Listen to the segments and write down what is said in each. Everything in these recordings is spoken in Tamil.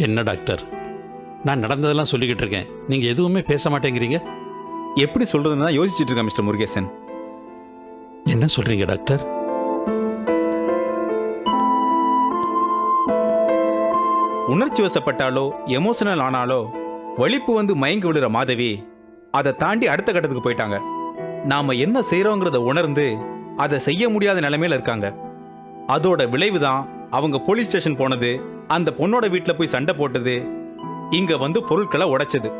என்ன டாக்டர், நான் நடந்ததெல்லாம் சொல்லிக்கிட்டு இருக்கேன், நீங்க எதுவுமே பேச மாட்டேங்கிறீங்க. எப்படி சொல்றதுன்னு தான் யோசிச்சுட்டு இருக்கேன் மிஸ்டர் முருகேசன். என்ன சொல்றீங்க டாக்டர்? உணர்ச்சி வசப்பட்டாலோ எமோஷனல் ஆனாலோ வலிப்பு வந்து மயங்கி விடுற மாதவி அதை தாண்டி அடுத்த கட்டத்துக்கு போயிட்டாங்க. நாம என்ன செய்யறோங்கிறத உணர்ந்து அதை செய்ய முடியாத நிலைமையில இருக்காங்க. அதோட விளைவுதான் அவங்க போலீஸ் ஸ்டேஷன் போனது, அந்த பொண்ணோட வீட்டுல போய் சண்டை போட்டது, இங்க வந்து பொருட்களை உடைச்சது.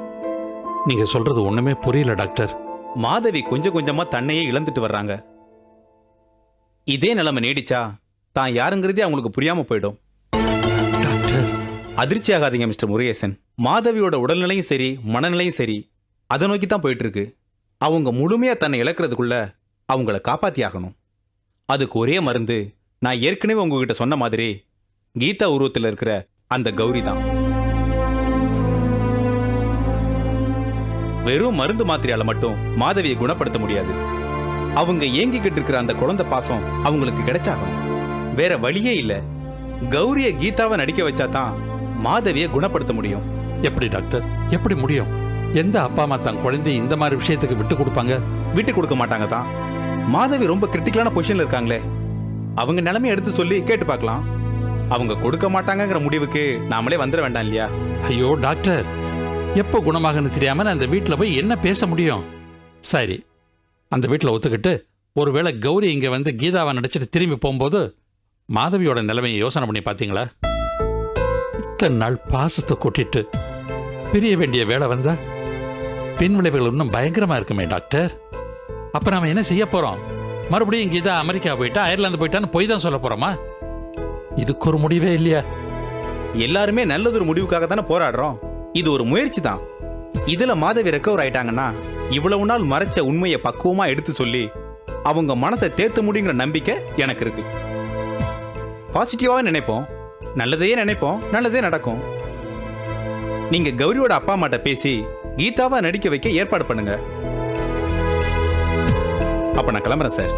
நீங்க சொல்றது ஒண்ணுமே புரியல டாக்டர். மாதவி கொஞ்சம் கொஞ்சமா தன்னையே இழந்துட்டு வர்றாங்க. இதே நிலைமை நீடிச்சா தான் யாருங்கிறதே அவங்களுக்கு புரியாம போயிடும். டாக்டர், அதிர்ச்சி ஆகாதீங்க மிஸ்டர் முருகேசன். மாதவியோட உடல்நிலையும் சரி மனநிலையும் சரி அதை நோக்கி தான் போயிட்டு இருக்கு. அவங்க முழுமையா தன்னை இழக்கிறதுக்குள்ள அவங்கள காப்பாத்தி ஆகணும். அதுக்கு ஒரே மருந்து நான் ஏற்கனவே உங்ககிட்ட சொன்ன மாதிரி கீதா உருவத்தில் இருக்கிற அந்த கௌரி தான். வெறும் மருந்து மாத்திரையால மட்டும் மாதவியை குணப்படுத்த முடியாது. அவங்க ஏங்கிக்கிட்டு இருக்கிற அந்த குழந்தை பாசம் அவங்களுக்கு கிடைச்சாகணும். வேற வழியே இல்ல. கௌரிய கீதாவை நடிக்க வச்சா தான் மாதவியை குணப்படுத்த முடியும். எப்படி டாக்டர், எப்படி முடியும்? எந்த அப்பா அம்மா தான் குழந்தை இந்த மாதிரி விஷயத்துக்கு விட்டு கொடுப்பாங்க? விட்டு கொடுக்க மாட்டாங்க தான். மாதவி ரொம்ப கிரிட்டிக்கலான பொசிஷன்ல இருக்காங்களே, அவங்க நிலைமையை எடுத்து சொல்லி கேட்டு பார்க்கலாம். அவங்க கொடுக்க மாட்டாங்கிற முடிவுக்கு நாமளே வந்துட வேண்டாம் இல்லையா? ஐயோ டாக்டர், எப்போ குணமாகன்னு தெரியாம நான் அந்த வீட்டில் போய் என்ன பேச முடியும்? சரி, அந்த வீட்டில் ஒத்துக்கிட்டு ஒருவேளை கௌரி இங்க வந்து கீதாவை நடிச்சிட்டு திரும்பி போகும்போது மாதவியோட நிலைமையை யோசனை பண்ணி பார்த்தீங்களா? இத்தனை நாள் பாசத்தை கொட்டிட்டு பிரிய வேண்டிய வேலை வந்தா பின் விளைவுகள் இன்னும் பயங்கரமா இருக்குமே டாக்டர். அப்ப நாம என்ன செய்ய போறோம்? மறுபடியும் கீதா அமெரிக்கா போயிட்டா அயர்லாந்து போயிட்டான்னு போய் தான் சொல்ல போறோமா? இதுக்கு ஒரு முடிவே இல்லையா? எல்லாருமே நல்லதொரு முடிவுக்காக தானே போராடுறோம். இது ஒரு முயற்சி தான். இதுல மாதவி ரெக்கவர் ஆயிட்டாங்கன்னா இவ்வளவு நாள் மறைச்ச உண்மையை பக்குவமா எடுத்து சொல்லி அவங்க மனசை தேர்த்து முடியுங்கிற நம்பிக்கை எனக்கு இருக்கு. பாசிட்டிவாவே நினைப்போம், நல்லதையே நினைப்போம், நல்லதே நடக்கும். நீங்க கௌரியோட அப்பா அம்மாட்ட பேசி கீதாவா நடிக்க வைக்க ஏற்பாடு பண்ணுங்க. அப்ப நான் கிளம்புறேன் சார்.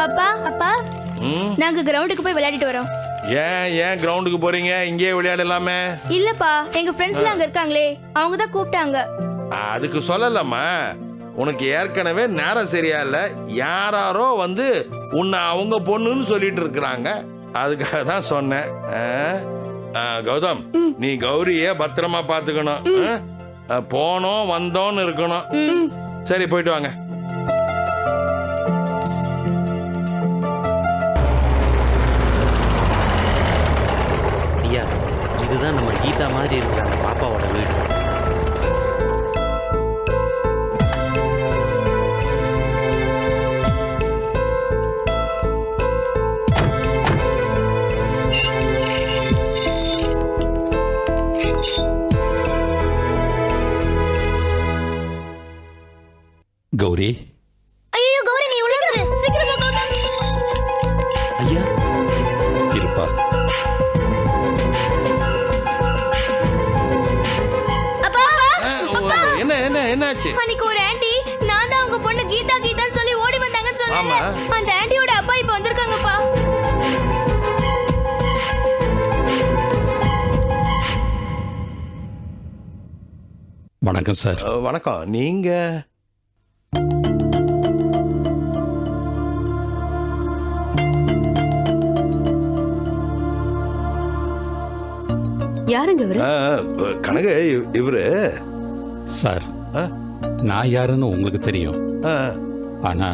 அப்பா அப்பா, நாங்க கிரவுண்டுக்கு போய் விளையாடிட்டு வரோம். ஏன் கிரவுண்டுக்கு போறீங்க? இங்கேயே விளையாடலாமே. இல்லப்பா, எங்க ஃப்ரெண்ட்ஸ்லாம் அங்க இருக்காங்களே, அவங்க தான் கூப்பிட்டாங்க. அதுக்கு சொல்லலாமா? உனக்கு ஏற்கனவே நேரம் சரியா இல்ல. யாரோ வந்து உன்னை அவங்க பொண்ணுன்னு சொல்லிட்டு இருக்கிறாங்க. அதுக்காக தான் சொன்னேன். கௌதம், நீ கௌரிய பத்திரமா பாத்துக்கணும். போனோம் வந்தோன்னு இருக்கணும். சரி, போயிட்டு வாங்க. ஐயா, இதுதான் நம்ம கீதா மாதிரி இருக்கிற அந்த பாப்பாவோட வீடு. கௌரி, ஐயோ கௌரி, நீ உள்ள இரு. சீக்கிரம் வா கௌதம். ஐயா, இருப்பா. அப்பா, என்ன என்ன என்னாச்சு? அன்னைக்கு ஒரு ஆண்டி நான் தான் உங்க பொண்ணு கீதா கீதான்னு சொல்லி ஓடி வந்தாங்கன்னு சொன்னேன்ல, அந்த ஆண்டியோட அப்பா இப்ப வந்திருக்காங்கப்பா. வணக்கம் சார். வணக்கம். நீங்க யாருங்க இவரு? கனக இவரு சார், நான் யாருன்னு உங்களுக்கு தெரியும். ஆனா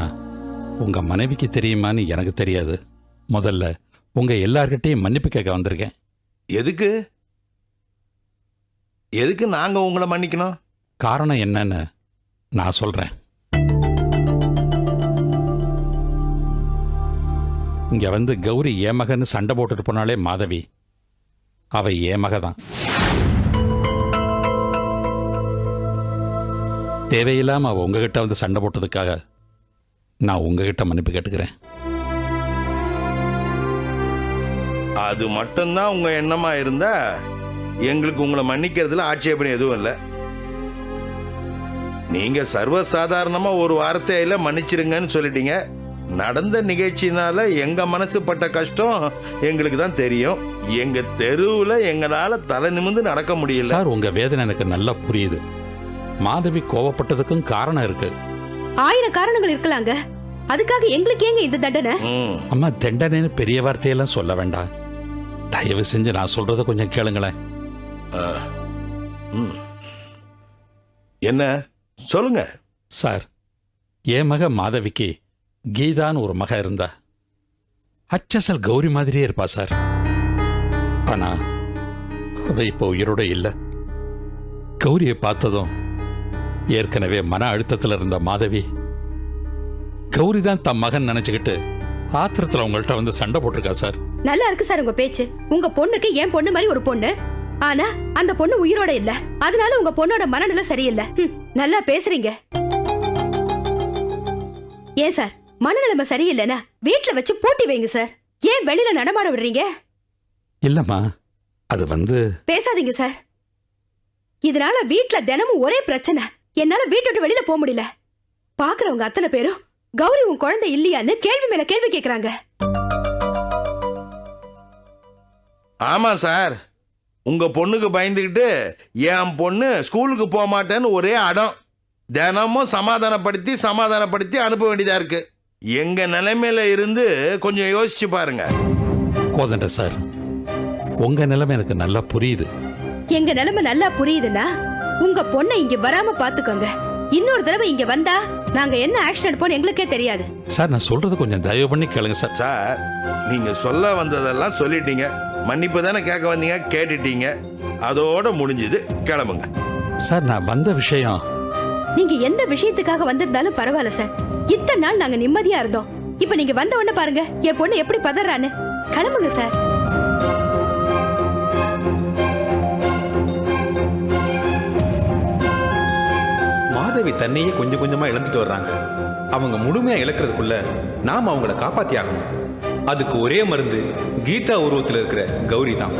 உங்க மனைவிக்கு தெரியுமான்னு எனக்கு தெரியாது. முதல்ல உங்க எல்லார்கிட்டையும் மன்னிப்பு கேட்க வந்திருக்கேன். எதுக்கு எதுக்கு நாங்க உங்களை மன்னிக்கணும்? காரணம் என்னன்னு நான் சொல்றேன். இங்க வந்து கௌரி ஏமகன்னு சண்டை போட்டுட்டு போனாலே மாதவி, அவ ஏமக தான். தேவையில்லாம அவ உங்ககிட்ட வந்து சண்டை போட்டதுக்காக நான் உங்ககிட்ட மன்னிப்பு கேட்டுக்கிறேன். அது மட்டும்தான் உங்க எண்ணமா இருந்தா எங்களுக்கு உங்களை மன்னிக்கிறதுல ஆட்சேபனை எதுவும் இல்லை. நீங்க சர்வசாதாரணமா ஒரு வார்த்தையில மன்னிச்சிருங்கன்னு சொல்லிட்டீங்க. நடந்த நிகழ்ச்சினால எங்க மனசு பட்ட கஷ்டம் எங்களுக்கு தான் தெரியும். எங்க தெருவுல எங்களால தலை நிமிர்ந்து நடக்க முடியல. சார் உங்க வேதனை எனக்கு நல்லா புரியுது. மாதவி கோவப்பட்டதுக்கும் காரணம் இருக்கு. 1000 காரணங்கள் இருக்கலாங்க. அதுக்காக எங்களுக்கு ஏங்க இந்த தண்டனை? அம்மா தண்டனைன்னு பெரிய வார்த்தையெல்லாம் சொல்ல வேண்டாம். தயவு செஞ்சு நான் சொல்றத கொஞ்சம் கேளுங்களேன். என்ன சொல்லுங்க சார், என் மக மாதவிக்கு கீதான்னு ஒரு மக இருந்தா அச்சசல் கௌரி மாதிரியே இருப்பா சார். ஆனா அவ இப்போ உயிரோட இல்லை. கௌரியை பார்த்ததும் ஏற்கனவே மன அழுத்தத்தில் இருந்த மாதவி கௌரி தான் தம் மகன் நினைச்சுக்கிட்டு ஆத்திரத்தில் உங்கள்கிட்ட வந்து சண்டை போட்டிருக்கா சார். நல்லா இருக்கு சார் உங்க பேச்சு. உங்க பொண்ணுக்கு என் பொண்ணு மாதிரி ஒரு பொண்ணு. ஆனா அந்த பொண்ணு உயிரோட இல்ல. அதனால உங்க பொண்ணோட மனநிலை சரியில்லை. நல்லா பேசுறீங்க. ஏன் சார் மனநிலைமை சரியில்லைன்னா வீட்டுல வச்சு பூட்டி வைங்க சார். ஏன் வெளியில நடமாட விடுறீங்க? இல்லம்மா, அது வந்து பேசாதீங்க சார். இதனால வீட்டுல தினமும் ஒரே பிரச்சனை. என்னால வீட்டை விட்டு வெளியில போக முடியல. பாக்குறவங்க அத்தனை பேரும் கௌரி உன் குழந்தை இல்லையான்னு கேள்வி மேல கேள்வி கேக்குறாங்க. ஆமா சார், உங்க பொண்ணுக்கு பயந்துக்கிட்டு என் பொண்ணு ஸ்கூலுக்கு போக மாட்டேன்னு ஒரே அடம். தினமும் சமாதானப்படுத்தி அனுப்ப வேண்டியதா இருக்கு. எங்க நிலைமையில இருந்து கொஞ்சம் யோசிச்சு பாருங்க. கோதண்ட சார், உங்க நிலைமை எனக்கு நல்லா புரியுது. எங்க நிலைமை நல்லா புரியுதுன்னா உங்க பொண்ணை இங்க வராம பாத்துக்கோங்க. இன்னொரு தடவை இங்க வந்தா நாங்க என்ன ஆக்ஷன் எடுப்போம் எங்களுக்கே தெரியாது. சார் நான் சொல்றது கொஞ்சம் தயவு பண்ணி கேளுங்க சார். சார், நீங்க சொல்ல வந்ததெல்லாம் சொல்லிட்டீங்க. மன்னிப்பு தானே கேட்க வந்தீங்க, கேட்டுட்டீங்க. அதோட முடிஞ்சது, கிளம்புங்க. சார் நான் வந்த விஷயம், நீங்க எந்த விஷயத்துக்காக வந்திருந்தாலும் பரவாயில்ல சார். இத்தனை நாள் நாங்க நிம்மதியா இருந்தோம். இப்ப நீங்க வந்த உடனே பாருங்க என் பொண்ணு எப்படி பதறான்னு. கிளம்புங்க சார். மாதவி தன்னையே கொஞ்சம் கொஞ்சமா இழந்துட்டு வர்றாங்க. அவங்க முழுமையா இழக்கிறதுக்குள்ள நாம அவங்கள காப்பாத்தி ஆகணும். அதுக்கு ஒரே மருந்து கீதா உருவத்தில் இருக்கிற கௌரி தான்.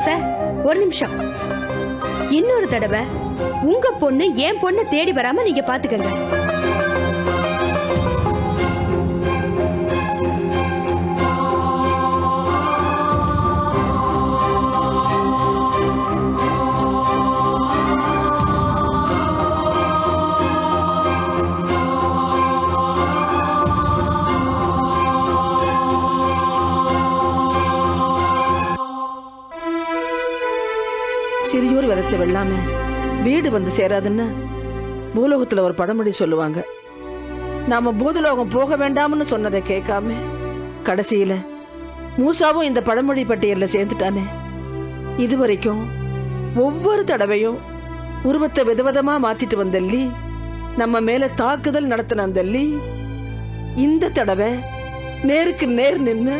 சார் ஒரு நிமிஷம். இன்னொரு தடவை உங்க பொண்ணு என் பொண்ணு தேடி வராம நீங்க பாத்துக்கங்க. சிறியோர் விதைச்ச வெள்ளாம வீடு வந்து சேராதுன்னு பூலோகத்துல ஒரு பழமொழி சொல்லுவாங்க. நாம பூதலோகம் போக வேண்டாம்னு சொன்னதை கேட்காம கடைசியில மூசாவும் இந்த பழமொழி பட்டியல்ல சேர்ந்துட்டானே. இதுவரைக்கும் ஒவ்வொரு தடவையும் உருவத்தை விதவிதமா மாத்திட்டு வந்தல்லி, நம்ம மேல தாக்குதல் நடத்தின அந்தல்லி, இந்த தடவை நேருக்கு நேர் நின்னு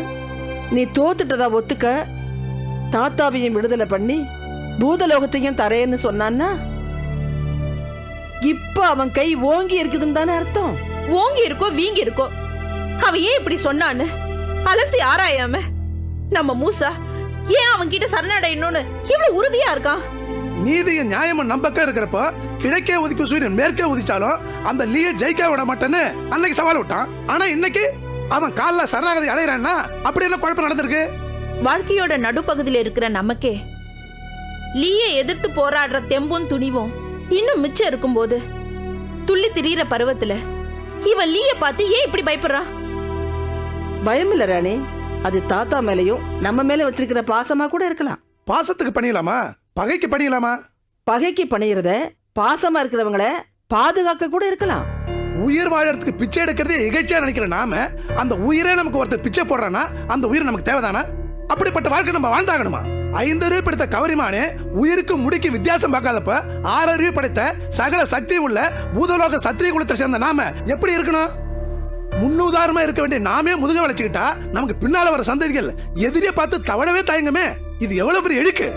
நீ தோத்துட்டதா ஒத்துக்க தாத்தாவையும் விடுதலை பண்ணி பூதலோகத்தையும் தரேன்னு சொன்னான்னா இப்ப அவன் கை ஓங்கி இருக்குதுன்னு தானே அர்த்தம். ஓங்கி இருக்கோ வீங்கி இருக்கோ, அவ ஏன் இப்படி சொன்னான்னு அலசி ஆராயாம நம்ம மூசா ஏன் அவன் கிட்ட சரணடையணும்னு இவ்வளவு உறுதியா இருக்கான்? நீதியும் நியாயமும் நம்பக்கம் இருக்கிறப்போ கிழக்கே உதிக்கும் சூரியன் மேற்கே உதிச்சாலும் அந்த லீயை ஜெயிக்க விட மாட்டேன்னு அன்னைக்கு சவால் விட்டான். ஆனா இன்னைக்கு அவன் காலில சரணாகதி அடைகிறான்னா அப்படி என்ன குழப்பம் நடந்திருக்கு? வாழ்க்கையோட நடுப்பகுதியில இருக்கிற நமக்கே லீயை எதிர்த்து போராடுற தெம்பும் துணிவும் இன்னும் மிச்சம் இருக்கும்போது துள்ளி திரியிற பருவத்துல இவன் லீய பார்த்து ஏன் இப்படி பயப்படுறான்? பயம் இல்ல ராணி, அது தாத்தா மேலையும் நம்ம மேல வச்சிருக்கிற பாசமா கூட இருக்கலாம். பாசத்துக்கு பண்ணிடலாமா, பகைக்கு பண்ணிடலாமா? பகைக்கு பணிகிறத பாசமா இருக்கிறவங்கள பாதுகாக்க கூட இருக்கலாம். உயிர் வாழறதுக்கு பிச்சை எடுக்கிறதே இகழ்ச்சியா நினைக்கிற நாம அந்த உயிரே நமக்கு ஒருத்தர் பிச்சை போடுறானா அந்த உயிர் நமக்கு தேவைதானா? அப்படிப்பட்ட வாழ்க்கை நம்ம வாழ்ந்தாகணுமா? 5 அறிவு படைத்த கவரிமானே உயிருக்கு முடிக்கு வித்தியாசம் பார்க்காதப்ப 6 அறிவு படைத்த சகல சக்தி உள்ள பூதலோக சத்திரிய குலத்தை சேர்ந்த நாம எப்படி இருக்கணும்? முன்னுதாரணமா இருக்க வேண்டிய நாமே முதுக வளைச்சுக்கிட்டா நமக்கு பின்னால வர சந்ததிகள் எதிரியை பார்த்து தவழவே தயங்குமே. இது எவ்வளவு பெரிய இழுக்கு.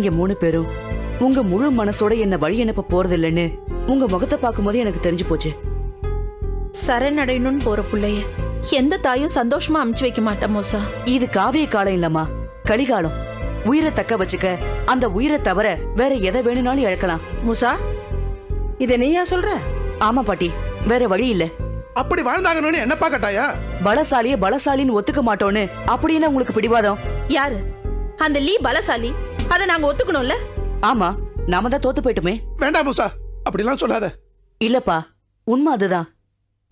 நீங்க 3 பேரும் உங்க முழு மனசோட என்ன வழி அனுப்ப போறது இல்லைன்னு உங்க முகத்தை பார்க்கும்போது எனக்கு தெரிஞ்சு போச்சு. சரணடையணும்னு போற புள்ளைய எந்த தாயும் சந்தோஷமா அமுச்சு வைக்க மாட்டா மூசா. இது காவிய காலம் இல்லம்மா, கலிகாலம். உயிரை தக்க வச்சுக்க அந்த உயிரை தவிர வேற எதை வேணும்னாலும் இழக்கலாம். மூசா, இதை நீயா சொல்ற? ஆமா பாட்டி, வேற வழி இல்ல. அப்படி வாழ்ந்தாங்கன்னு என்னப்பா கட்டாயா? பலசாலிய பலசாலின்னு ஒத்துக்க மாட்டோன்னு அப்படின்னு உங்களுக்கு பிடிவாதம். யாரு அந்த லீ பலசாலி? அதை நாங்க ஒத்துக்கணும்ல? ஆமா, நாம தான் தோத்து போயிட்டுமே. வேண்டாம் மூசா, அப்படிலாம் சொல்லாத. இல்லப்பா, உண்மை அதுதான்.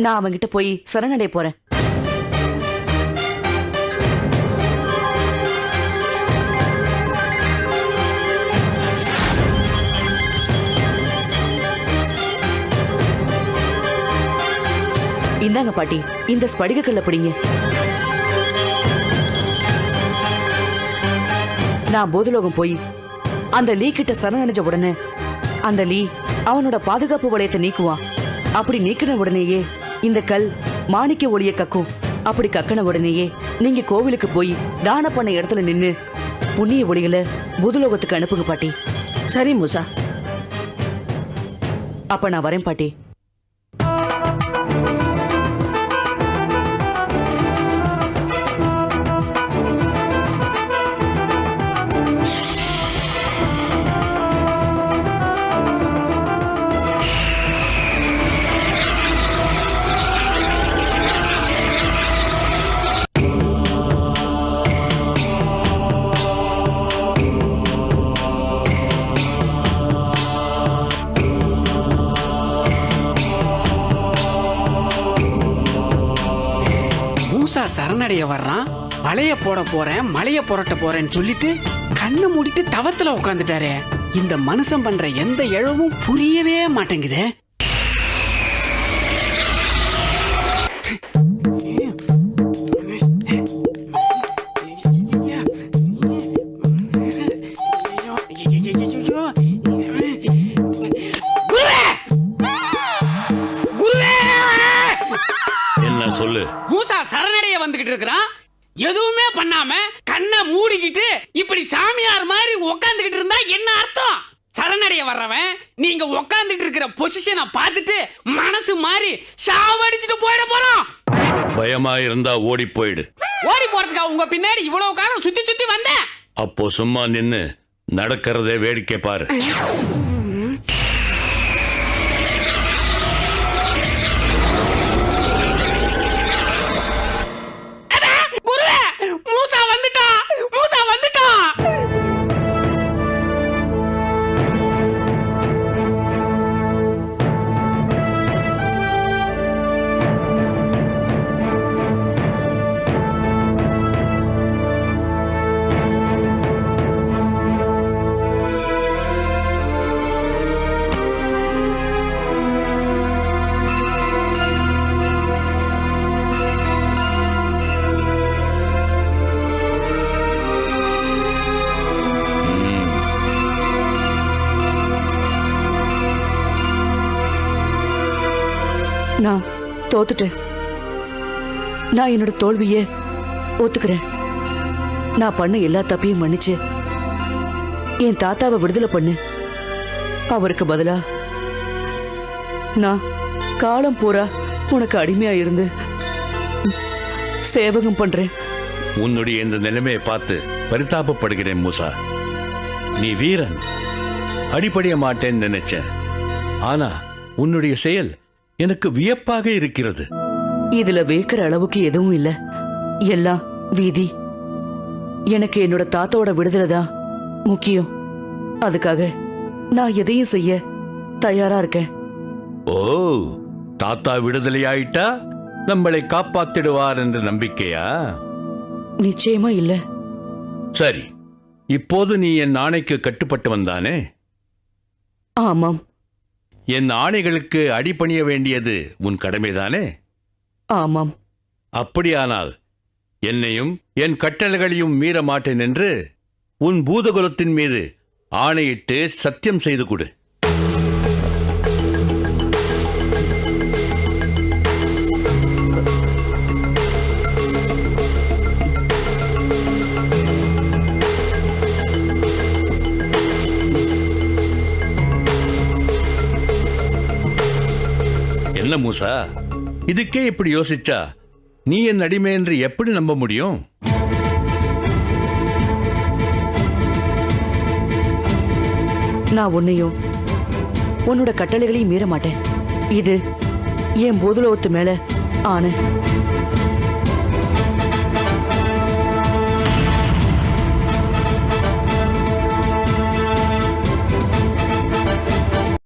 நான் அவன்கிட்ட போய் சரணடைய போறேன். இந்தாங்க பாட்டி, இந்த ஸ்படிக கல்ல பிடிங்க. நான் போதுலோகம் போய் அந்த லீ கிட்ட சரணடைஞ்ச உடனே அந்த லீ அவனோட பாதுகாப்பு வளையத்தை நீக்குவான். அப்படி நீக்கின உடனேயே இந்த கல் மாணிக்க ஒளிய கக்கும். அப்படி கக்கின உடனேயே நீங்க கோவிலுக்கு போய் தான பண்ண இடத்துல நின்னு புண்ணிய ஒளிகளை பூதுலோகத்துக்கு அனுப்புங்க பாட்டி. சரி மூசா. அப்ப நான் வரேன் பாட்டி. மூசா சரணடைய வர்றான், வலைய போட போறேன், மலைய புரட்ட போறேன்னு சொல்லிட்டு கண்ணை மூடிட்டு தவத்துல உட்காந்துட்டாரே. இந்த மனுஷன் பண்ற எந்த இழவும் புரியவே மாட்டேங்குதே. சொல்லு. மூசா சரணடைய வந்துகிட்டு இருக்கிறான், எதுவுமே பண்ணாம கண்ணை மூடிக்கிட்டு இப்படி சாமியார் மாதிரி உட்காந்துக்கிட்டு இருந்தா என்ன அர்த்தம்? சரணடைய வர்றவன் நீங்க உட்காந்துட்டு இருக்கிற பொசிஷனை பார்த்துட்டு மனசு மாறி சாவடிச்சுட்டு போயிட போறான். பயமா இருந்தா ஓடி போயிடு. ஓடி போறதுக்கா உங்க பின்னாடி இவ்வளவு காலம் சுத்தி சுத்தி வந்தேன்? அப்போ சும்மா நின்னு நடக்கிறதே வேடிக்கை பாரு. நான் தோத்துட்டேன். நான் என்னோட தோல்வியை ஒத்துக்கிறேன். நான் பண்ண எல்லா தப்பையும் மன்னிச்சு என் தாத்தாவை விடுதலை பண்ணு. அவருக்கு பதிலா நான் காலம் பூரா உனக்கு அடிமையா இருந்து சேவகம் பண்றேன். உன்னுடைய இந்த நிலைமையை பார்த்து பரிதாபப்படுகிறேன் மூசா. நீ வீரன், அடிபடிய மாட்டேன்னு நினைச்சேன். ஆனா உன்னுடைய செயல் எனக்கு வியப்பாக இருக்கிறது. இதுல வேக்கிற அளவுக்கு எதுவும் இல்ல, எல்லாம் வீதி. எனக்கு என்னோட தாத்தாவோட விடுதலை தான் முக்கியம். அதுக்காக நான் எதையும் செய்ய தயாரா இருக்கேன். ஓ, தாத்தா விடுதலை ஆயிட்டா நம்மளை காப்பாத்திடுவார் என்ற நம்பிக்கையா? நிச்சயமா இல்ல. சரி, இப்போது நீ என் ஆணைக்கு கட்டுப்பட்டு வந்தானே? ஆமாம். என் ஆணைகளுக்கு அடிபணிய வேண்டியது உன் கடமைதானே? ஆமாம். அப்படியானால் என்னையும் என் கட்டளைகளையும் மீற மாட்டேன் என்று உன் பூதகுலத்தின் மீது ஆணையிட்டு சத்தியம் செய்து கொடு. என்ன மூசா, இதுக்கே இப்படி யோசிச்சா நீ என் அடிமை என்று எப்படி நம்ப முடியும்? நான் உன்னையும் உன்னோட கட்டளைகளையும் மீற மாட்டேன். இது என் பூதலோகத்து மேல ஆணை.